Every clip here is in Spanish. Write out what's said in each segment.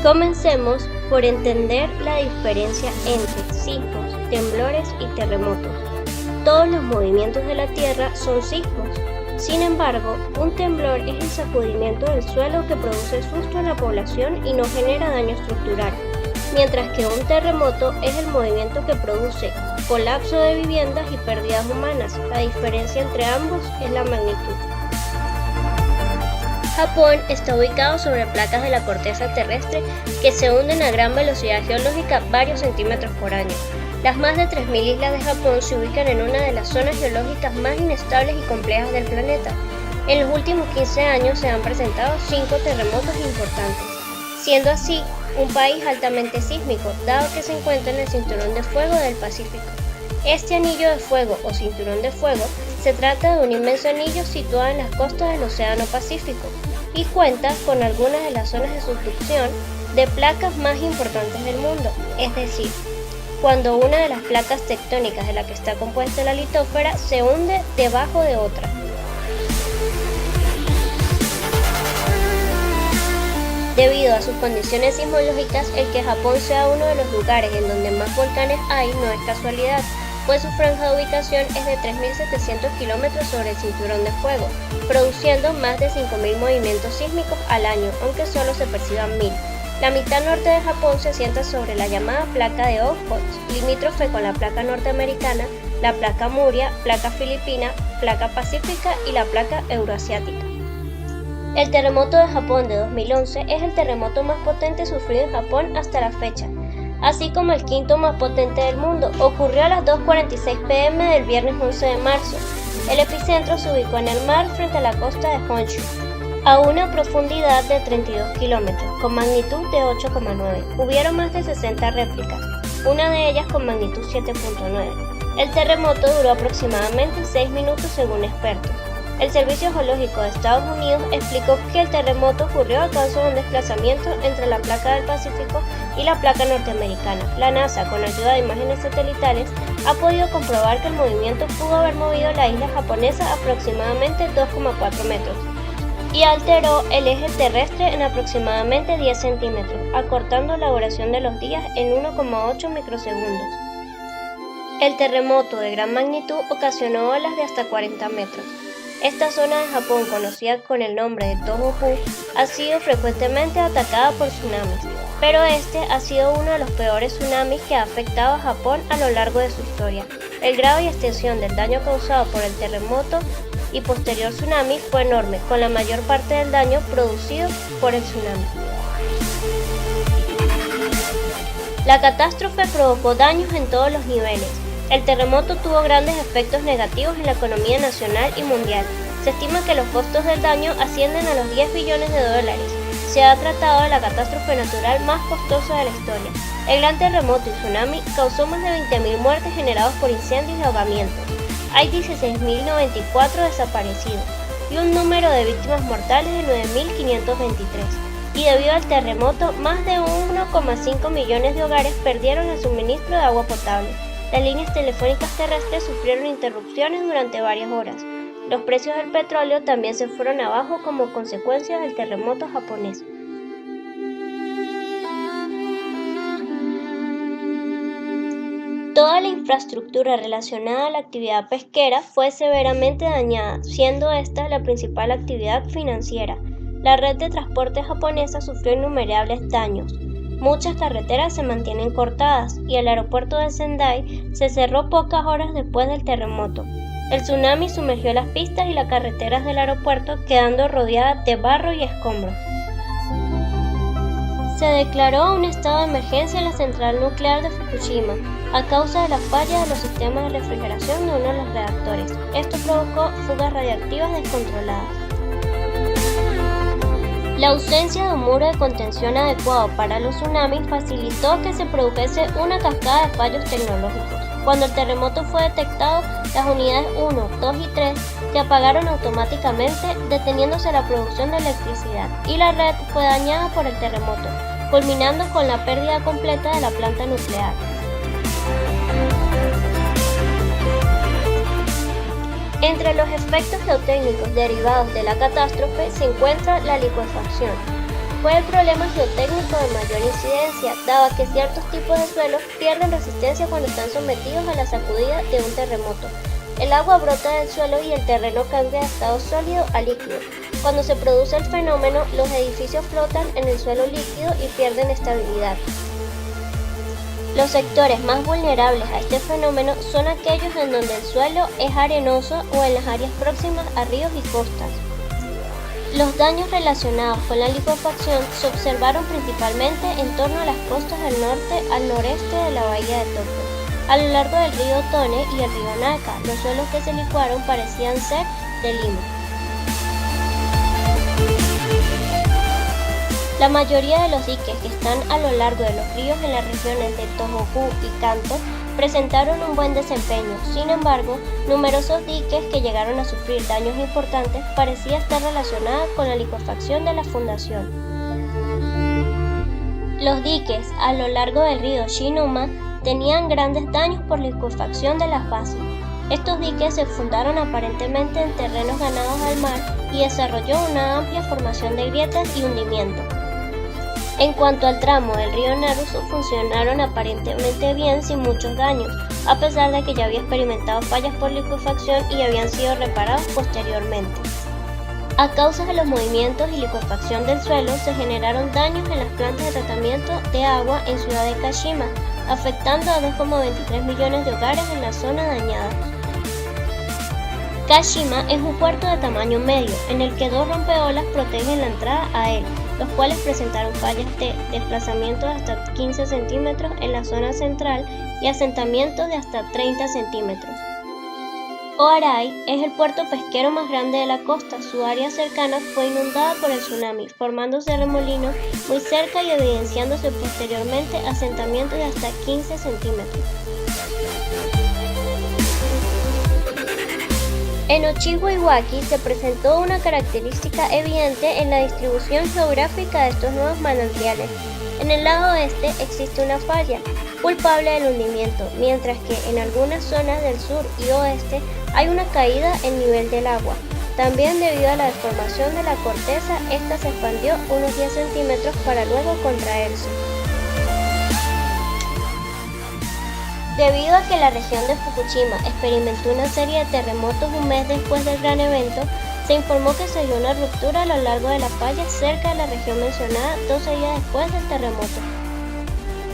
Comencemos por entender la diferencia entre sismos, temblores y terremotos. Todos los movimientos de la Tierra son sismos. Sin embargo, un temblor es el sacudimiento del suelo que produce susto a la población y no genera daño estructural, mientras que un terremoto es el movimiento que produce colapso de viviendas y pérdidas humanas. La diferencia entre ambos es la magnitud. Japón está ubicado sobre placas de la corteza terrestre que se hunden a gran velocidad geológica varios centímetros por año. Las más de 3.000 islas de Japón se ubican en una de las zonas geológicas más inestables y complejas del planeta. En los últimos 15 años se han presentado 5 terremotos importantes, siendo así un país altamente sísmico, dado que se encuentra en el cinturón de fuego del Pacífico. Este anillo de fuego o cinturón de fuego se trata de un inmenso anillo situado en las costas del Océano Pacífico y cuenta con algunas de las zonas de subducción de placas más importantes del mundo, es decir, cuando una de las placas tectónicas de la que está compuesta la litósfera se hunde debajo de otra. Debido a sus condiciones sismológicas, el que Japón sea uno de los lugares en donde más volcanes hay no es casualidad, pues su franja de ubicación es de 3.700 kilómetros sobre el cinturón de fuego, produciendo más de 5.000 movimientos sísmicos al año, aunque solo se perciban 1.000. La mitad norte de Japón se asienta sobre la llamada placa de Okhotsk, limítrofe con la placa norteamericana, la placa Muria, placa filipina, placa pacífica y la placa euroasiática. El terremoto de Japón de 2011 es el terremoto más potente sufrido en Japón hasta la fecha, así como el quinto más potente del mundo. Ocurrió a las 2:46 p.m. del viernes 11 de marzo. El epicentro se ubicó en el mar frente a la costa de Honshu, a una profundidad de 32 kilómetros, con magnitud de 8,9. Hubieron más de 60 réplicas, una de ellas con magnitud 7,9. El terremoto duró aproximadamente 6 minutos según expertos. El Servicio Geológico de Estados Unidos explicó que el terremoto ocurrió a causa de un desplazamiento entre la placa del Pacífico y la placa norteamericana. La NASA, con ayuda de imágenes satelitales, ha podido comprobar que el movimiento pudo haber movido la isla japonesa aproximadamente 2,4 metros y alteró el eje terrestre en aproximadamente 10 centímetros, acortando la duración de los días en 1,8 microsegundos. El terremoto de gran magnitud ocasionó olas de hasta 40 metros. Esta zona de Japón, conocida con el nombre de Tohoku, ha sido frecuentemente atacada por tsunamis, pero este ha sido uno de los peores tsunamis que ha afectado a Japón a lo largo de su historia. El grado y extensión del daño causado por el terremoto y posterior tsunami fue enorme, con la mayor parte del daño producido por el tsunami. La catástrofe provocó daños en todos los niveles. El terremoto tuvo grandes efectos negativos en la economía nacional y mundial. Se estima que los costos del daño ascienden a los 10 billones de dólares. Se ha tratado de la catástrofe natural más costosa de la historia. El gran terremoto y tsunami causó más de 20.000 muertes generados por incendios y ahogamientos. Hay 16.094 desaparecidos y un número de víctimas mortales de 9.523. Y debido al terremoto, más de 1,5 millones de hogares perdieron el suministro de agua potable. Las líneas telefónicas terrestres sufrieron interrupciones durante varias horas. Los precios del petróleo también se fueron abajo como consecuencia del terremoto japonés. Toda la infraestructura relacionada a la actividad pesquera fue severamente dañada, siendo esta la principal actividad financiera. La red de transporte japonesa sufrió innumerables daños. Muchas carreteras se mantienen cortadas y el aeropuerto de Sendai se cerró pocas horas después del terremoto. El tsunami sumergió las pistas y las carreteras del aeropuerto, quedando rodeadas de barro y escombros. Se declaró un estado de emergencia en la central nuclear de Fukushima a causa de la falla de los sistemas de refrigeración de uno de los reactores. Esto provocó fugas radiactivas descontroladas. La ausencia de un muro de contención adecuado para los tsunamis facilitó que se produjese una cascada de fallos tecnológicos. Cuando el terremoto fue detectado, las unidades 1, 2 y 3 se apagaron automáticamente, deteniéndose la producción de electricidad, y la red fue dañada por el terremoto, culminando con la pérdida completa de la planta nuclear. Entre los efectos geotécnicos derivados de la catástrofe se encuentra la licuefacción. Fue el problema geotécnico de mayor incidencia, dado que ciertos tipos de suelos pierden resistencia cuando están sometidos a la sacudida de un terremoto. El agua brota del suelo y el terreno cambia de estado sólido a líquido. Cuando se produce el fenómeno, los edificios flotan en el suelo líquido y pierden estabilidad. Los sectores más vulnerables a este fenómeno son aquellos en donde el suelo es arenoso o en las áreas próximas a ríos y costas. Los daños relacionados con la licuefacción se observaron principalmente en torno a las costas del norte al noreste de la bahía de Tokio. A lo largo del río Tone y el río Naka, los suelos que se licuaron parecían ser de limo. La mayoría de los diques que están a lo largo de los ríos en las regiones de Tohoku y Kanto presentaron un buen desempeño. Sin embargo, numerosos diques que llegaron a sufrir daños importantes parecían estar relacionados con la licuefacción de la fundación. Los diques a lo largo del río Shinuma tenían grandes daños por licuefacción de las bases. Estos diques se fundaron aparentemente en terrenos ganados al mar y desarrolló una amplia formación de grietas y hundimiento. En cuanto al tramo del río Naruto, funcionaron aparentemente bien sin muchos daños, a pesar de que ya había experimentado fallas por licuefacción y habían sido reparados posteriormente. A causa de los movimientos y licuefacción del suelo, se generaron daños en las plantas de tratamiento de agua en ciudad de Kashima, afectando a 2,23 millones de hogares en la zona dañada. Kashima es un puerto de tamaño medio, en el que 2 rompeolas protegen la entrada a él, los cuales presentaron fallas de desplazamiento de hasta 15 centímetros en la zona central y asentamientos de hasta 30 centímetros. Oarai es el puerto pesquero más grande de la costa. Su área cercana fue inundada por el tsunami, formándose remolinos muy cerca y evidenciándose posteriormente asentamientos de hasta 15 centímetros. En Ochiwa-Iwaki se presentó una característica evidente en la distribución geográfica de estos nuevos manantiales. En el lado oeste existe una falla, culpable del hundimiento, mientras que en algunas zonas del sur y oeste hay una caída en nivel del agua. También debido a la deformación de la corteza, esta se expandió unos 10 centímetros para luego contraerse. Debido a que la región de Fukushima experimentó una serie de terremotos un mes después del gran evento, se informó que se dio una ruptura a lo largo de la falla cerca de la región mencionada 12 días después del terremoto.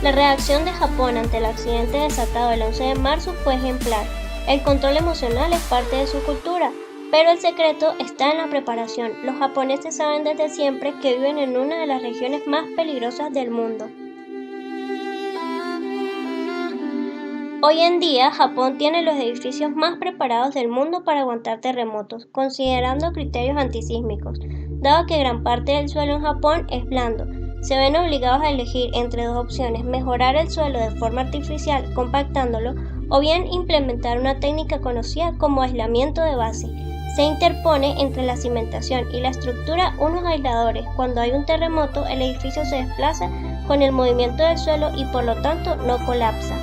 La reacción de Japón ante el accidente desatado el 11 de marzo fue ejemplar. El control emocional es parte de su cultura, pero el secreto está en la preparación. Los japoneses saben desde siempre que viven en una de las regiones más peligrosas del mundo. Hoy en día, Japón tiene los edificios más preparados del mundo para aguantar terremotos, considerando criterios antisísmicos. Dado que gran parte del suelo en Japón es blando, se ven obligados a elegir entre 2 opciones: mejorar el suelo de forma artificial compactándolo o bien implementar una técnica conocida como aislamiento de base. Se interpone entre la cimentación y la estructura unos aisladores. Cuando hay un terremoto, el edificio se desplaza con el movimiento del suelo y por lo tanto no colapsa.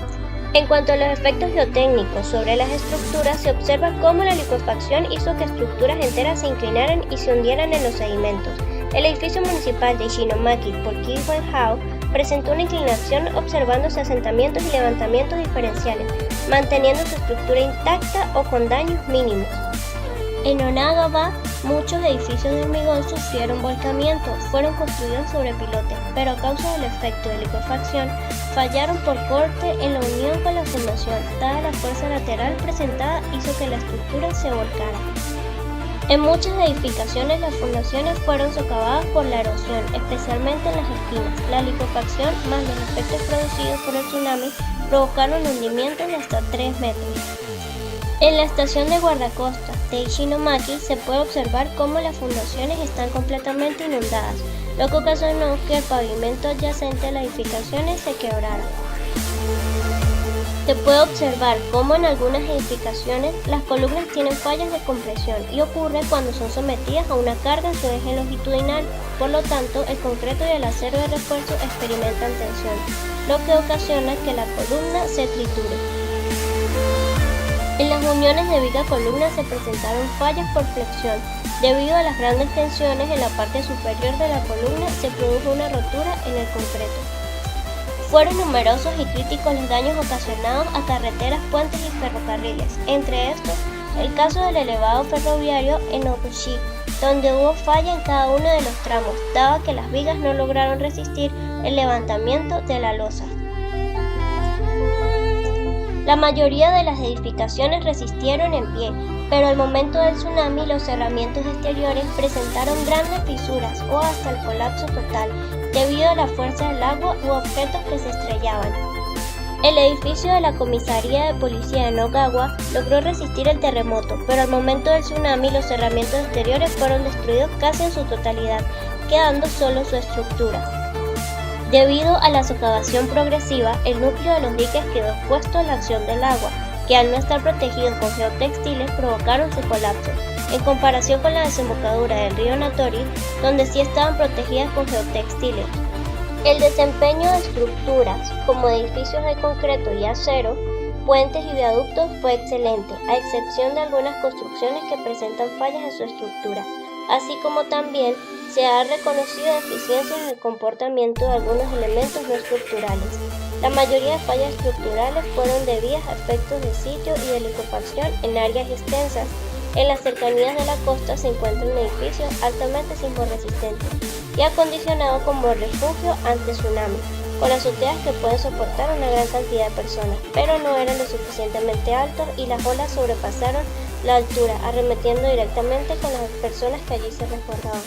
En cuanto a los efectos geotécnicos sobre las estructuras, se observa cómo la licuefacción hizo que estructuras enteras se inclinaran y se hundieran en los sedimentos. El edificio municipal de Ishinomaki por Kiiwen-hao presentó una inclinación observándose asentamientos y levantamientos diferenciales, manteniendo su estructura intacta o con daños mínimos. En Onagawa, muchos edificios de hormigón sufrieron volcamiento, fueron construidos sobre pilotes, pero a causa del efecto de licuefacción, fallaron por corte en la unión con la fundación, dada la fuerza lateral presentada hizo que la estructura se volcara. En muchas edificaciones las fundaciones fueron socavadas por la erosión, especialmente en las esquinas. La licuefacción más los efectos producidos por el tsunami provocaron hundimientos de hasta 3 metros. En la estación de guardacostas de Ishinomaki se puede observar cómo las fundaciones están completamente inundadas, lo que ocasionó que el pavimento adyacente a las edificaciones se quebrara. Se puede observar cómo en algunas edificaciones las columnas tienen fallas de compresión y ocurre cuando son sometidas a una carga en su eje longitudinal. Por lo tanto, el concreto y el acero de refuerzo experimentan tensión, lo que ocasiona que la columna se triture. En las uniones de viga-columna se presentaron fallas por flexión. Debido a las grandes tensiones en la parte superior de la columna, se produjo una rotura en el concreto. Fueron numerosos y críticos los daños ocasionados a carreteras, puentes y ferrocarriles, entre estos el caso del elevado ferroviario en Otoshik, donde hubo falla en cada uno de los tramos, dado que las vigas no lograron resistir el levantamiento de la losa. La mayoría de las edificaciones resistieron en pie, pero al momento del tsunami los cerramientos exteriores presentaron grandes fisuras o hasta el colapso total, debido a la fuerza del agua u objetos que se estrellaban. El edificio de la comisaría de policía de Nogagawa logró resistir el terremoto, pero al momento del tsunami los cerramientos exteriores fueron destruidos casi en su totalidad, quedando solo su estructura. Debido a la socavación progresiva, el núcleo de los diques quedó expuesto a la acción del agua, que al no estar protegidos con geotextiles provocaron su colapso, en comparación con la desembocadura del río Natori, donde sí estaban protegidas con geotextiles. El desempeño de estructuras, como edificios de concreto y acero, puentes y viaductos, fue excelente, a excepción de algunas construcciones que presentan fallas en su estructura, así como también se ha reconocido deficiencias en el comportamiento de algunos elementos no estructurales. La mayoría de fallas estructurales fueron debidas a efectos de sitio y de liquefacción en áreas extensas. En las cercanías de la costa se encuentra un edificio altamente sismorresistente y acondicionado como refugio ante tsunami, con azoteas que pueden soportar una gran cantidad de personas, pero no eran lo suficientemente altos y las olas sobrepasaron la altura, arremetiendo directamente con las personas que allí se resguardaban.